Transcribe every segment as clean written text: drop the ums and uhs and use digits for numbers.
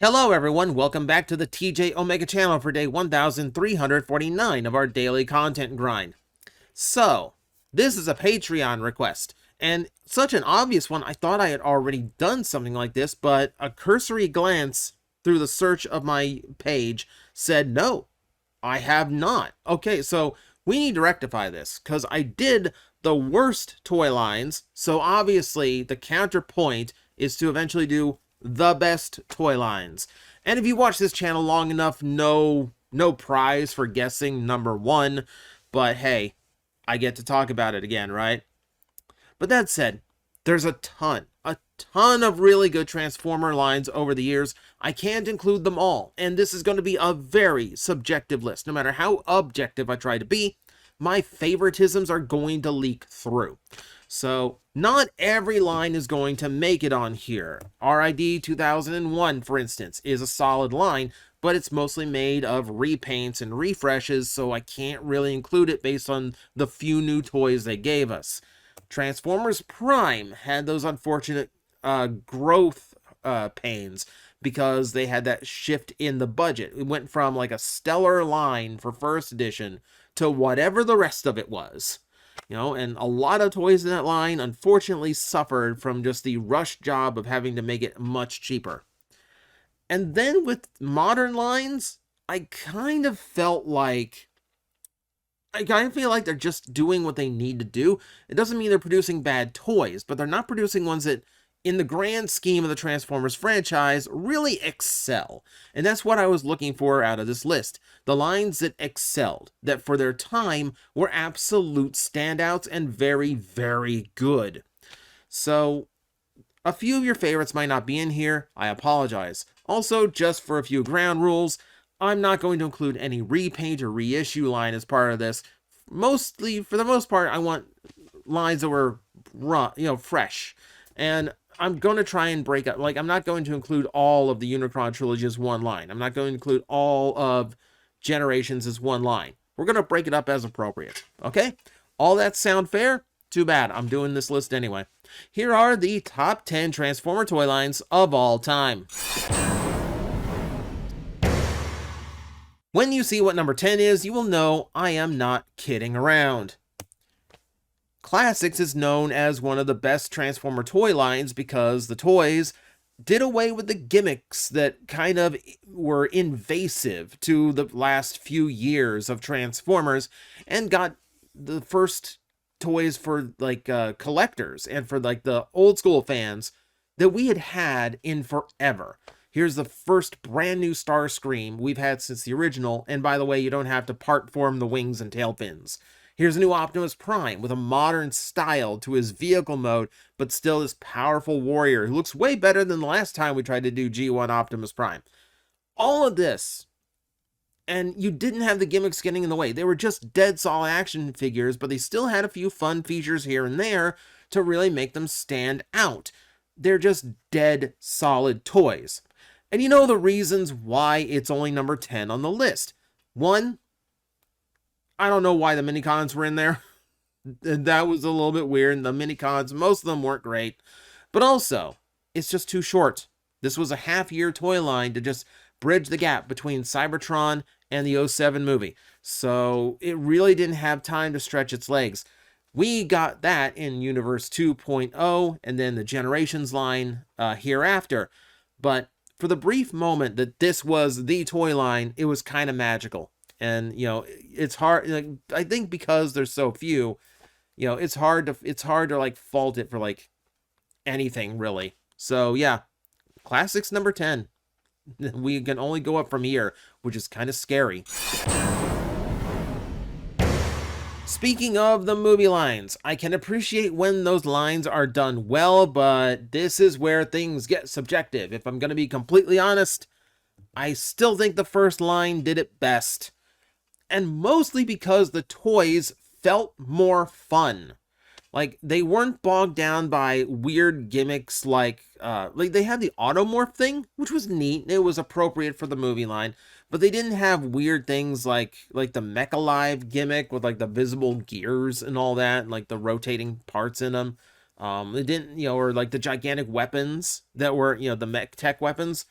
Hello everyone, welcome back to the TJOmega channel for day 1349 of our daily content grind. So, this is a Patreon request, and such an obvious one, I thought I had already done something like this, but a cursory glance through the search of my page said no, I have not. Okay, so we need to rectify this, because I did the worst toy lines, so obviously the counterpoint is to eventually do the best toy lines. And if you watch this channel long enough, no prize for guessing number one, but hey, I get to talk about it again, right? But that said, there's a ton of really good Transformer lines over the years. I can't include them all, and this is going to be a very subjective list. No matter how objective I try to be, my favoritisms are going to leak through. So, not every line is going to make it on here. RID 2001, for instance, is a solid line, but it's mostly made of repaints and refreshes, so I can't really include it based on the few new toys they gave us. Transformers Prime had those unfortunate growth pains because they had that shift in the budget. It went from like a stellar line for first edition to whatever the rest of it was. You know, and a lot of toys in that line unfortunately suffered from just the rush job of having to make it much cheaper. And then with modern lines, I kind of feel like they're just doing what they need to do. It doesn't mean they're producing bad toys, but they're not producing ones that, in the grand scheme of the Transformers franchise, really excel. And that's what I was looking for out of this list. The lines that excelled, that for their time were absolute standouts and very, very good. So, a few of your favorites might not be in here. I apologize. Also, just for a few ground rules, I'm not going to include any repaint or reissue line as part of this. Mostly, for the most part, I want lines that were fresh. And I'm going to try and break up, like, I'm not going to include all of the Unicron trilogy as one line. I'm not going to include all of Generations as one line. We're going to break it up as appropriate, okay? All that sound fair? Too bad, I'm doing this list anyway. Here are the top 10 Transformer toy lines of all time. When you see what number 10 is, you will know I am not kidding around. Classics is known as one of the best Transformer toy lines because the toys did away with the gimmicks that kind of were invasive to the last few years of Transformers and got the first toys for like collectors and for like the old school fans that we had in forever. Here's the first brand new Starscream we've had since the original, and by the way, you don't have to part form the wings and tail fins. Here's a new Optimus Prime with a modern style to his vehicle mode, but still this powerful warrior who looks way better than the last time we tried to do G1 Optimus Prime. All of this, and you didn't have the gimmicks getting in the way. They were just dead solid action figures, but they still had a few fun features here and there to really make them stand out. They're just dead solid toys. And you know the reasons why it's only number 10 on the list. One, I don't know why the minicons were in there. That was a little bit weird. The minicons, most of them weren't great. But also, it's just too short. This was a half-year toy line to just bridge the gap between Cybertron and the '07 movie. So it really didn't have time to stretch its legs. We got that in Universe 2.0 and then the Generations line hereafter. But for the brief moment that this was the toy line, it was kind of magical. And, you know, it's hard, like, I think because there's so few, you know, it's hard to like fault it for like anything really. So yeah, Classics number 10. We can only go up from here, which is kind of scary. Speaking of the movie lines, I can appreciate when those lines are done well, but this is where things get subjective. If I'm going to be completely honest, I still think the first line did it best. And mostly because the toys felt more fun. Like, they weren't bogged down by weird gimmicks like they had the automorph thing, which was neat. It was appropriate for the movie line. But they didn't have weird things like the Mech Alive gimmick with like the visible gears and all that, and like the rotating parts in them. They didn't, or like the gigantic weapons that were, the mech tech weapons.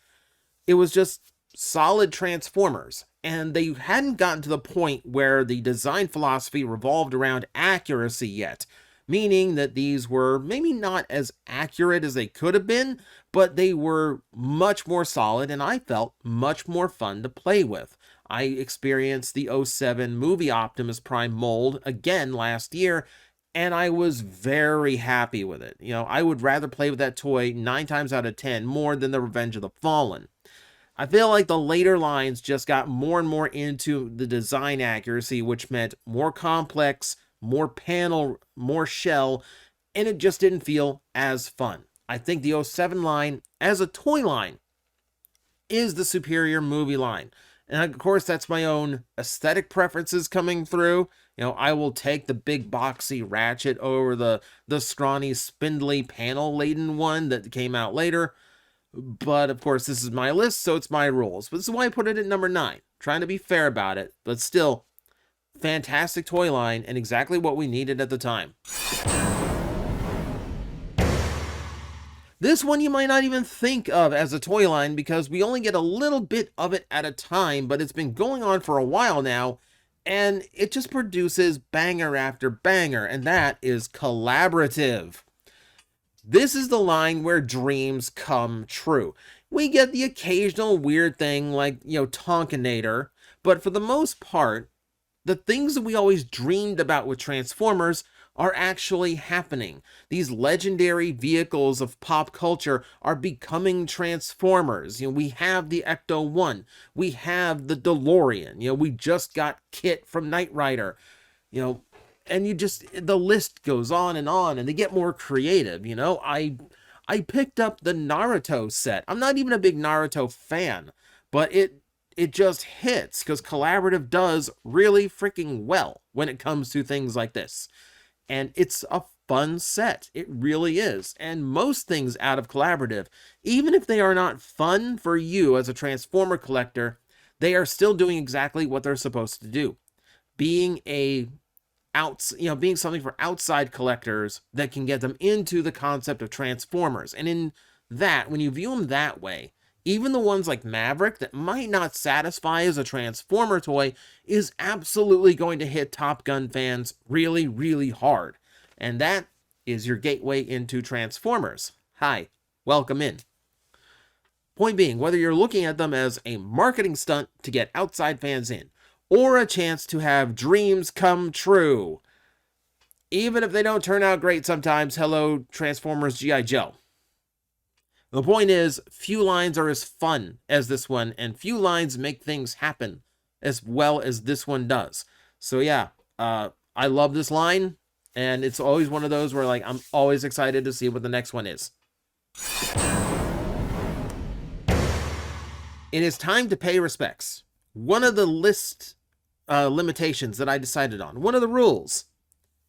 It was just solid Transformers. And they hadn't gotten to the point where the design philosophy revolved around accuracy yet. Meaning that these were maybe not as accurate as they could have been, but they were much more solid and I felt much more fun to play with. I experienced the '07 movie Optimus Prime mold again last year, and I was very happy with it. I would rather play with that toy 9 times out of 10 more than the Revenge of the Fallen. I feel like the later lines just got more and more into the design accuracy, which meant more complex, more panel, more shell, and it just didn't feel as fun. I think the '07 line, as a toy line, is the superior movie line. And of course, that's my own aesthetic preferences coming through. I will take the big boxy Ratchet over the scrawny, spindly, panel-laden one that came out later. But of course, this is my list, so it's my rules. But this is why I put it at number 9. Trying to be fair about it, but still, fantastic toy line and exactly what we needed at the time. This one you might not even think of as a toy line because we only get a little bit of it at a time, but it's been going on for a while now, and it just produces banger after banger, and that is collaborative. This is the line where dreams come true. We get the occasional weird thing like, Tonkinator, but for the most part, the things that we always dreamed about with Transformers are actually happening. These legendary vehicles of pop culture are becoming Transformers. We have the Ecto-1. We have the DeLorean. We just got Kit from Knight Rider. And the list goes on, and they get more creative. I picked up the Naruto set. I'm not even a big Naruto fan, but it just hits because collaborative does really freaking well when it comes to things like this. And it's a fun set. It really is. And most things out of collaborative, even if they are not fun for you as a Transformer collector, they are still doing exactly what they're supposed to do. Being being something for outside collectors that can get them into the concept of Transformers. And in that, when you view them that way, even the ones like Maverick that might not satisfy as a Transformer toy is absolutely going to hit Top Gun fans really, really hard. And that is your gateway into Transformers. Hi, welcome in. Point being, whether you're looking at them as a marketing stunt to get outside fans in, or a chance to have dreams come true, even if they don't turn out great sometimes, hello, Transformers G.I. Joe. The point is, few lines are as fun as this one, and few lines make things happen as well as this one does. So yeah, I love this line, and it's always one of those where I'm always excited to see what the next one is. It is time to pay respects. One of the list limitations that I decided on, one of the rules,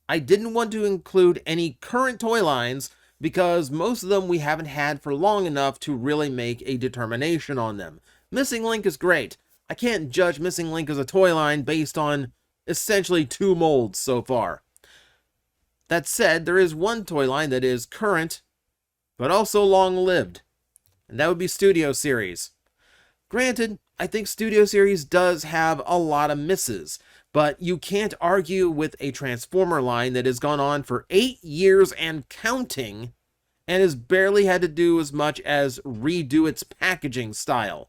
I didn't want to include any current toy lines because most of them we haven't had for long enough to really make a determination on them. Missing Link is great. I can't judge Missing Link as a toy line based on essentially 2 molds so far. That said, there is one toy line that is current, but also long-lived, and that would be Studio Series. Granted, I think Studio Series does have a lot of misses, but you can't argue with a Transformer line that has gone on for 8 years and counting, and has barely had to do as much as redo its packaging style.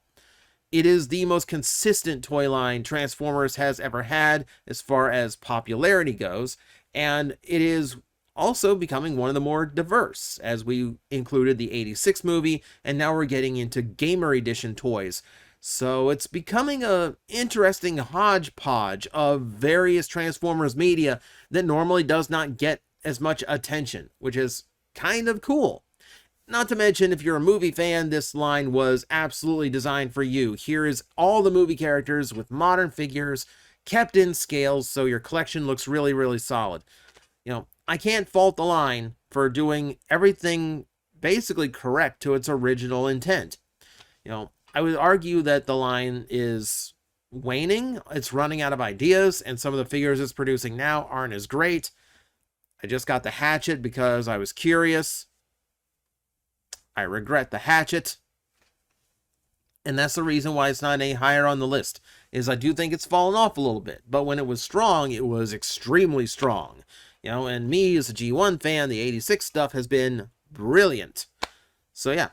It is the most consistent toy line Transformers has ever had as far as popularity goes, and it is also becoming one of the more diverse, as we included the '86 movie, and now we're getting into Gamer Edition toys. So it's becoming an interesting hodgepodge of various Transformers media that normally does not get as much attention, which is kind of cool. Not to mention, if you're a movie fan, this line was absolutely designed for you. Here is all the movie characters with modern figures, kept in scales, so your collection looks really, really solid. I can't fault the line for doing everything basically correct to its original intent. I would argue that the line is waning. It's running out of ideas, and some of the figures it's producing now aren't as great. I just got the Hatchet because I was curious. I regret the Hatchet. And that's the reason why it's not any higher on the list, is I do think it's fallen off a little bit. But when it was strong, it was extremely strong. And me as a G1 fan, the 86 stuff has been brilliant. So yeah,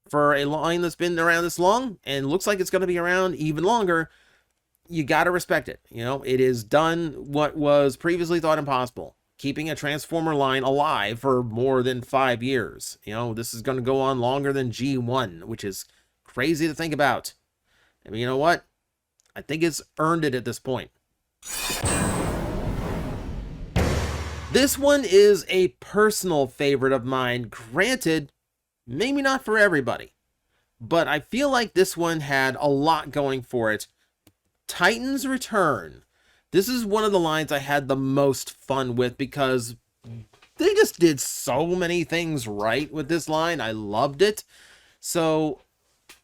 for a line that's been around this long and looks like it's going to be around even longer, you got to respect it. It has done what was previously thought impossible, keeping a Transformer line alive for more than 5 years. This is going to go on longer than G1, which is crazy to think about. I mean, you know what? I think it's earned it at this point. This one is a personal favorite of mine. Granted, maybe not for everybody, but I feel like this one had a lot going for it. Titans Return. This is one of the lines I had the most fun with because they just did so many things right with this line. I loved it. So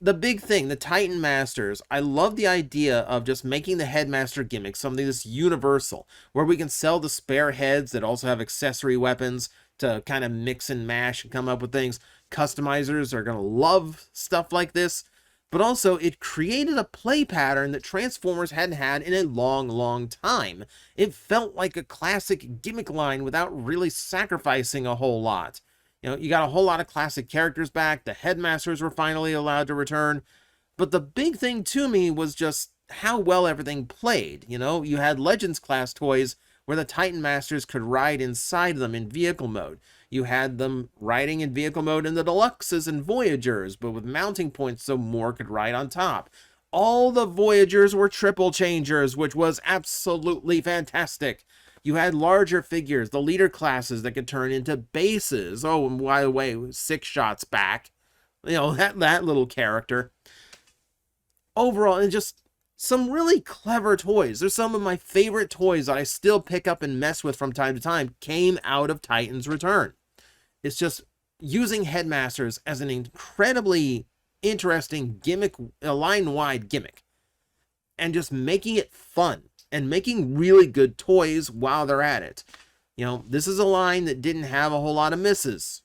the big thing, the Titan Masters, I love the idea of just making the Headmaster gimmick something that's universal, where we can sell the spare heads that also have accessory weapons to kind of mix and mash and come up with things. Customizers are going to love stuff like this, but also it created a play pattern that Transformers hadn't had in a long, long time. It felt like a classic gimmick line without really sacrificing a whole lot. You got a whole lot of classic characters back. The Headmasters were finally allowed to return. But the big thing to me was just how well everything played. You had Legends class toys where the Titan Masters could ride inside them in vehicle mode. You had them riding in vehicle mode in the Deluxes and Voyagers, but with mounting points so more could ride on top. All the Voyagers were triple changers, which was absolutely fantastic. You had larger figures, the leader classes that could turn into bases. Oh, and by the way, 6 shots back. That little character. Overall, and just some really clever toys. There's some of my favorite toys that I still pick up and mess with from time to time came out of Titans Return. It's just using Headmasters as an incredibly interesting gimmick, a line-wide gimmick, and just making it fun. And making really good toys while they're at it. This is a line that didn't have a whole lot of misses.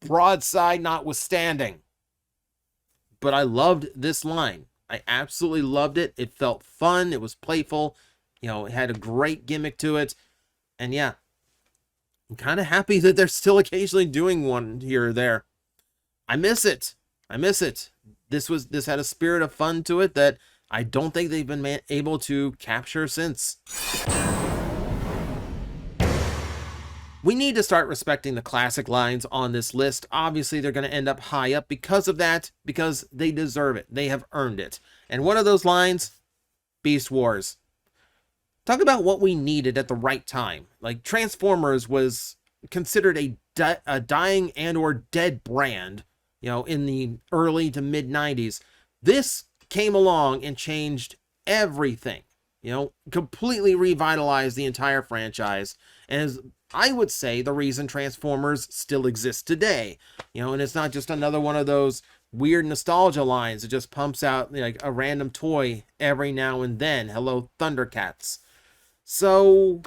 Broadside notwithstanding. But I loved this line. I absolutely loved it. It felt fun. It was playful. It had a great gimmick to it. And yeah, I'm kind of happy that they're still occasionally doing one here or there. I miss it. This had a spirit of fun to it that I don't think they've been able to capture since. We need to start respecting the classic lines on this list. Obviously, they're going to end up high up because of that, because they deserve it. They have earned it. And one of those lines, Beast Wars. Talk about what we needed at the right time. Like, Transformers was considered a dying and or dead brand, in the early to mid 90s. This came along and changed everything, completely revitalized the entire franchise, and is, I would say, the reason Transformers still exists today. And it's not just another one of those weird nostalgia lines that just pumps out like a random toy every now and then. Hello, Thundercats. So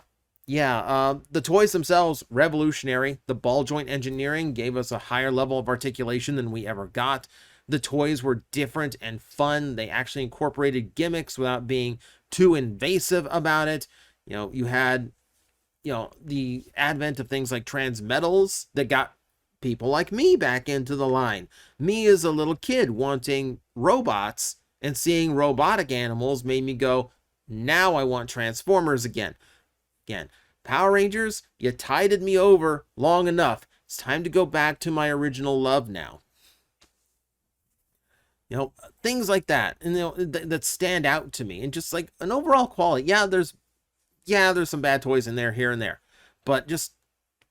yeah, the toys themselves, revolutionary. The ball joint engineering gave us a higher level of articulation than we ever got. The toys were different and fun. They actually incorporated gimmicks without being too invasive about it. You had, the advent of things like transmetals that got people like me back into the line. Me as a little kid wanting robots and seeing robotic animals made me go, now I want Transformers again. Power Rangers, you tided me over long enough. It's time to go back to my original love now. Things like that, and that stand out to me, and just like an overall quality. There's some bad toys in there here and there, but just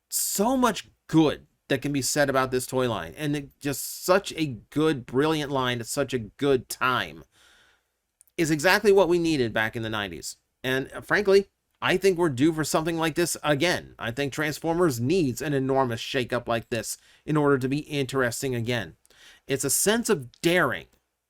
so much good that can be said about this toy line, and just such a good, brilliant line at such a good time is exactly what we needed back in the 90s. And frankly, I think we're due for something like this again. I think Transformers needs an enormous shakeup like this in order to be interesting again. It's a sense of daring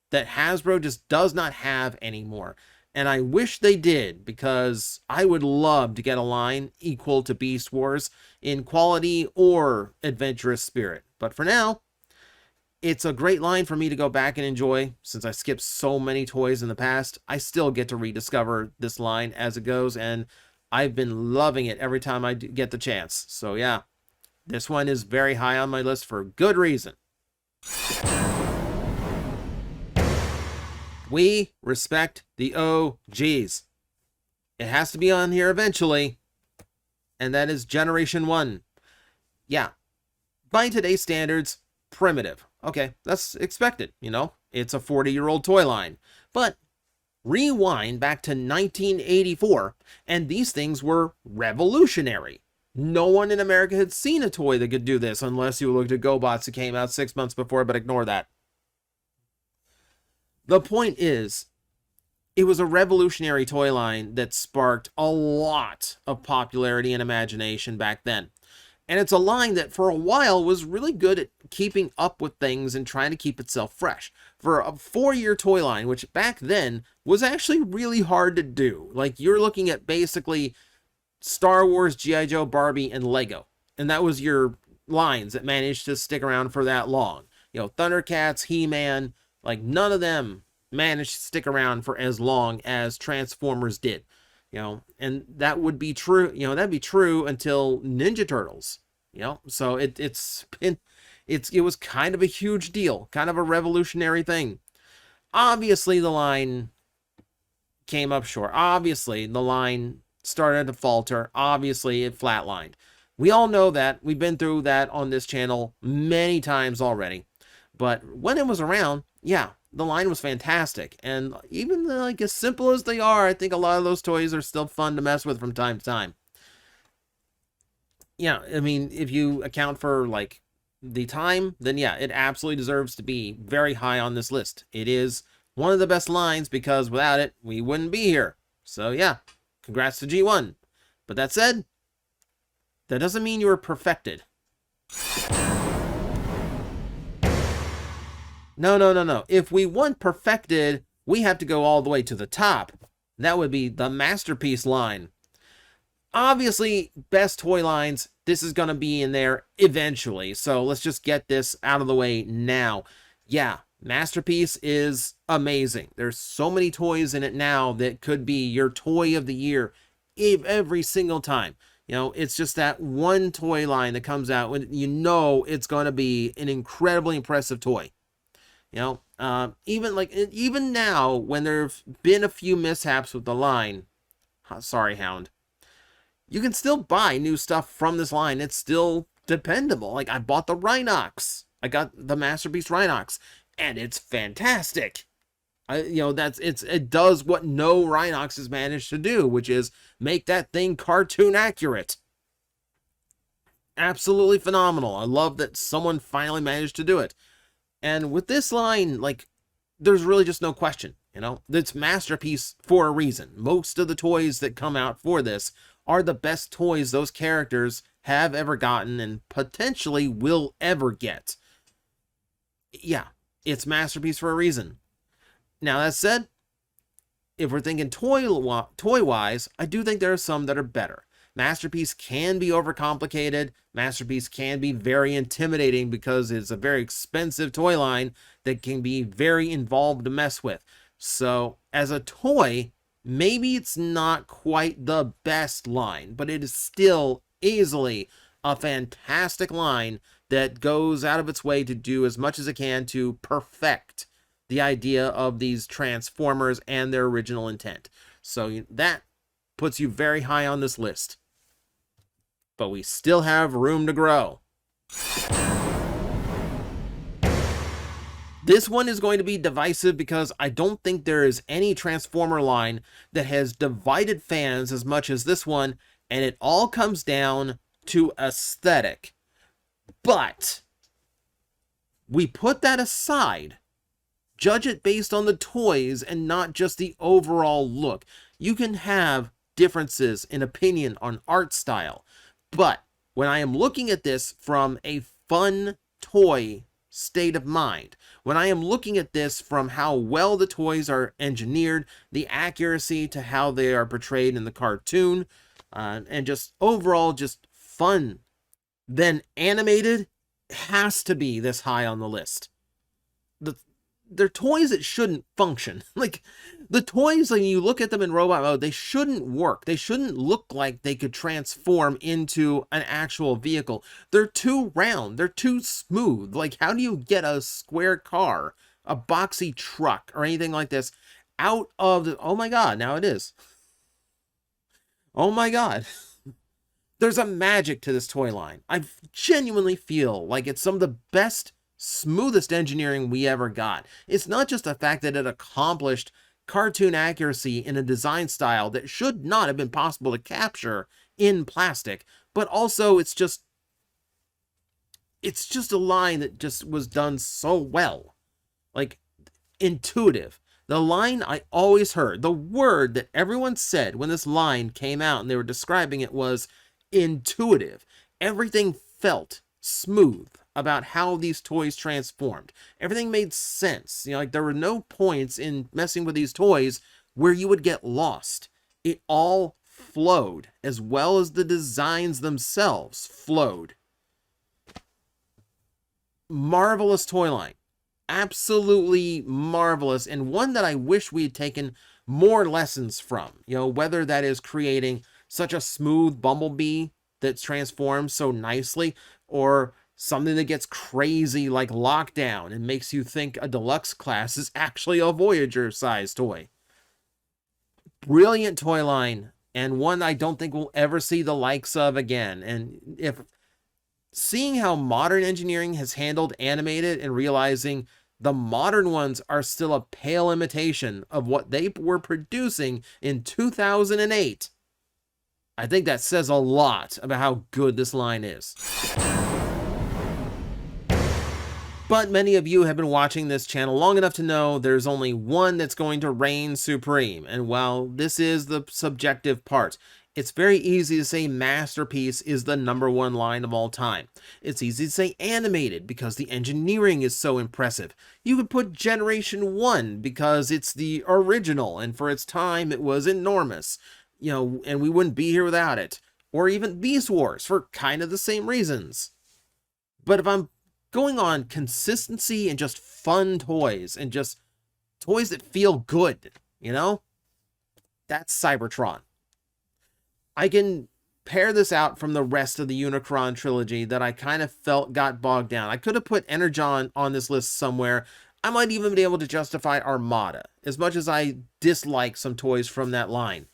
that Hasbro just does not have anymore. And I wish they did, because I would love to get a line equal to Beast Wars in quality or adventurous spirit. But for now, It's a great line for me to go back and enjoy. Since I skipped so many toys in the past, I still get to rediscover this line as it goes, and I've been loving it every time I get the chance. So yeah, this one is very high on my list for good reason. We respect the OGs. It has to be on here eventually, and that is Generation 1. Yeah, by today's standards, primitive. Okay, that's expected, you know? It's a 40-year-old toy line. But rewind back to 1984, and these things were revolutionary. No one in America had seen a toy that could do this, unless you looked at GoBots that came out 6 months before, but ignore that. The point is, it was a revolutionary toy line that sparked a lot of popularity and imagination back then. And it's a line that for a while was really good at keeping up with things and trying to keep itself fresh. For a 4-year toy line, which back then was actually really hard to do. Like, you're looking at basically Star Wars, G.I. Joe, Barbie, and Lego. And that was your lines that managed to stick around for that long. You know, Thundercats, He-Man, like none of them managed to stick around for as long as Transformers did. You know, and that would be true, you know, that'd be true until Ninja Turtles, you know, so it was kind of a huge deal, kind of a revolutionary thing. Obviously, the line came up short. Obviously, the line started to falter. Obviously, it flatlined. We all know that. We've been through that on this channel many times already. But when it was around, yeah, the line was fantastic. And even like as simple as they are, I think a lot of those toys are still fun to mess with from time to time. Yeah, I mean, if you account for like the time, then yeah, it absolutely deserves to be very high on this list. It is one of the best lines because without it, we wouldn't be here. So yeah, congrats to G1. But that said, that doesn't mean you were perfected. No. If we want perfected, we have to go all the way to the top. That would be the Masterpiece line. Obviously, best toy lines, this is going to be in there eventually. So let's just get this out of the way now. Yeah, Masterpiece is amazing. There's so many toys in it now that could be your toy of the year every single time. You know, it's just that one toy line that comes out when you know it's going to be an incredibly impressive toy. You know, even now when there've been a few mishaps with the line, sorry, Hound, you can still buy new stuff from this line. It's still dependable. Like, I bought the Rhinox. I got the Masterpiece Rhinox, and it's fantastic. You know, it does what no Rhinox has managed to do, which is make that thing cartoon accurate. Absolutely phenomenal. I love that someone finally managed to do it. And with this line, like, there's really just no question, you know? It's Masterpiece for a reason. Most of the toys that come out for this are the best toys those characters have ever gotten and potentially will ever get. Yeah, it's Masterpiece for a reason. Now, that said, if we're thinking toy-wise, I do think there are some that are better. Masterpiece can be overcomplicated. Masterpiece can be very intimidating because it's a very expensive toy line that can be very involved to mess with. So, as a toy, maybe it's not quite the best line, but it is still easily a fantastic line that goes out of its way to do as much as it can to perfect the idea of these Transformers and their original intent. So that puts you very high on this list. But we still have room to grow. This one is going to be divisive because I don't think there is any Transformer line that has divided fans as much as this one, and it all comes down to aesthetic. But we put that aside. Judge it based on the toys and not just the overall look. You can have differences in opinion on art style, but when I am looking at this from a fun toy state of mind, when I am looking at this from how well the toys are engineered, the accuracy to how they are portrayed in the cartoon, and just overall just fun, then animated has to be this high on the list. the they're toys that shouldn't function. Like, the toys, when you look at them in robot mode, they shouldn't work. They shouldn't look like they could transform into an actual vehicle. They're too round. They're too smooth. Like, how do you get a square car, a boxy truck, or anything like this out of the... Oh my god, now it is. Oh my god. There's a magic to this toy line. I genuinely feel like it's some of the best, smoothest engineering we ever got. It's not just the fact that it accomplished cartoon accuracy in a design style that should not have been possible to capture in plastic, but also it's just a line that just was done so well. Like, intuitive. The line I always heard, the word that everyone said when this line came out and they were describing it was intuitive. Everything felt smooth about how these toys transformed. Everything made sense. You know, like, there were no points in messing with these toys where you would get lost. It all flowed, as well as the designs themselves flowed. Marvelous toy line. Absolutely marvelous, and one that I wish we had taken more lessons from. You know, whether that is creating such a smooth Bumblebee that transforms so nicely, or something that gets crazy like Lockdown and makes you think a deluxe class is actually a Voyager-sized toy. Brilliant toy line, and one I don't think we'll ever see the likes of again. And if seeing how modern engineering has handled animated and realizing the modern ones are still a pale imitation of what they were producing in 2008, I think that says a lot about how good this line is. But many of you have been watching this channel long enough to know there's only one that's going to reign supreme. And while this is the subjective part, it's very easy to say Masterpiece is the #1 line of all time. It's easy to say animated because the engineering is so impressive. You could put Generation 1 because it's the original, and for its time it was enormous. You know, and we wouldn't be here without it. Or even Beast Wars for kind of the same reasons. But if I'm going on consistency and just fun toys, and just toys that feel good, you know, that's Cybertron. I can pair this out from the rest of the Unicron trilogy that I kind of felt got bogged down. I could have put Energon on this list somewhere. I might even be able to justify Armada, as much as I dislike some toys from that line.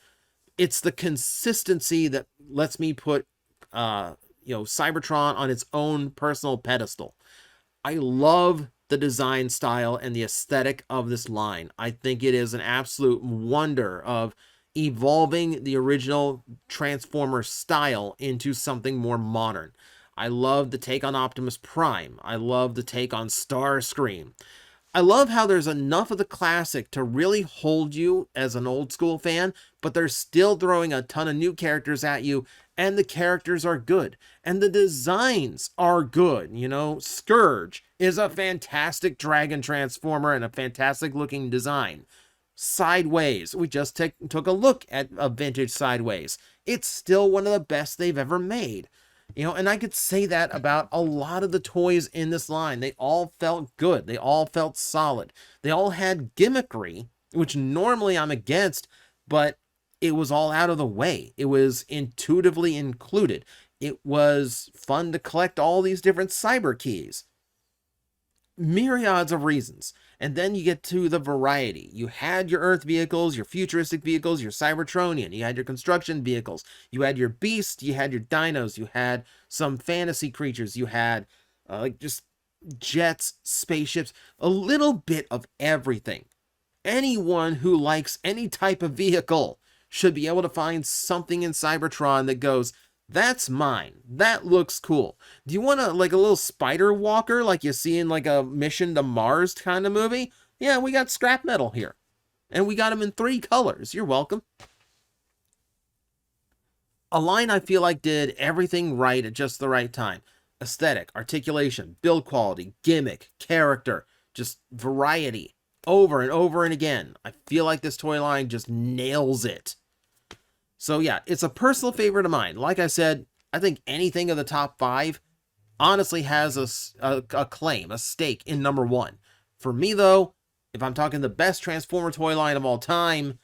It's the consistency that lets me put, Cybertron on its own personal pedestal. I love the design style and the aesthetic of this line. I think it is an absolute wonder of evolving the original Transformer style into something more modern. I love the take on Optimus Prime. I love the take on Starscream. I love how there's enough of the classic to really hold you as an old school fan, but they're still throwing a ton of new characters at you, and the characters are good, and the designs are good. You know, Scourge is a fantastic dragon transformer and a fantastic looking design. Sideways, we just took a look at a vintage Sideways. It's still one of the best they've ever made. You know, and I could say that about a lot of the toys in this line. They all felt good. They all felt solid. They all had gimmickry, which normally I'm against, but it was all out of the way. It was intuitively included. It was fun to collect all these different cyber keys. Myriads of reasons. And then you get to the variety. You had your Earth vehicles, your futuristic vehicles, your Cybertronian. You had your construction vehicles. You had your Beast. You had your Dinos. You had some fantasy creatures. You had just jets, spaceships, a little bit of everything. Anyone who likes any type of vehicle should be able to find something in Cybertron that goes, that's mine. That looks cool. Do you want a little spider walker like you see in like a Mission to Mars kind of movie? Yeah, we got scrap metal here. And we got them in 3 colors. You're welcome. A line I feel like did everything right at just the right time. Aesthetic, articulation, build quality, gimmick, character, just variety. Over and over and again. I feel like this toy line just nails it. So yeah, it's a personal favorite of mine. Like I said, I think anything of the top 5 honestly has a claim, a stake in #1. For me, though, if I'm talking the best Transformer toy line of all time,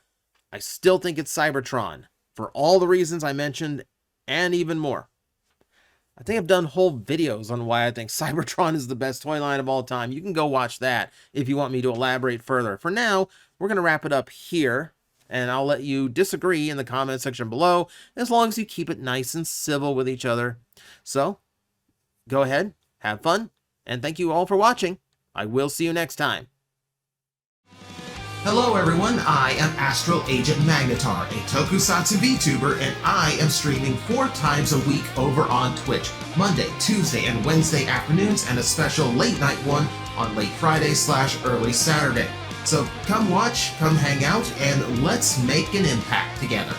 I still think it's Cybertron, for all the reasons I mentioned, and even more. I think I've done whole videos on why I think Cybertron is the best toy line of all time. You can go watch that if you want me to elaborate further. For now, we're going to wrap it up here, and I'll let you disagree in the comment section below, as long as you keep it nice and civil with each other. So, go ahead, have fun, and thank you all for watching. I will see you next time. Hello everyone, I am Astral Agent Magnetar, a Tokusatsu VTuber, and I am streaming 4 times a week over on Twitch, Monday, Tuesday, and Wednesday afternoons, and a special late night one on late Friday/early Saturday. So come watch, come hang out, and let's make an impact together.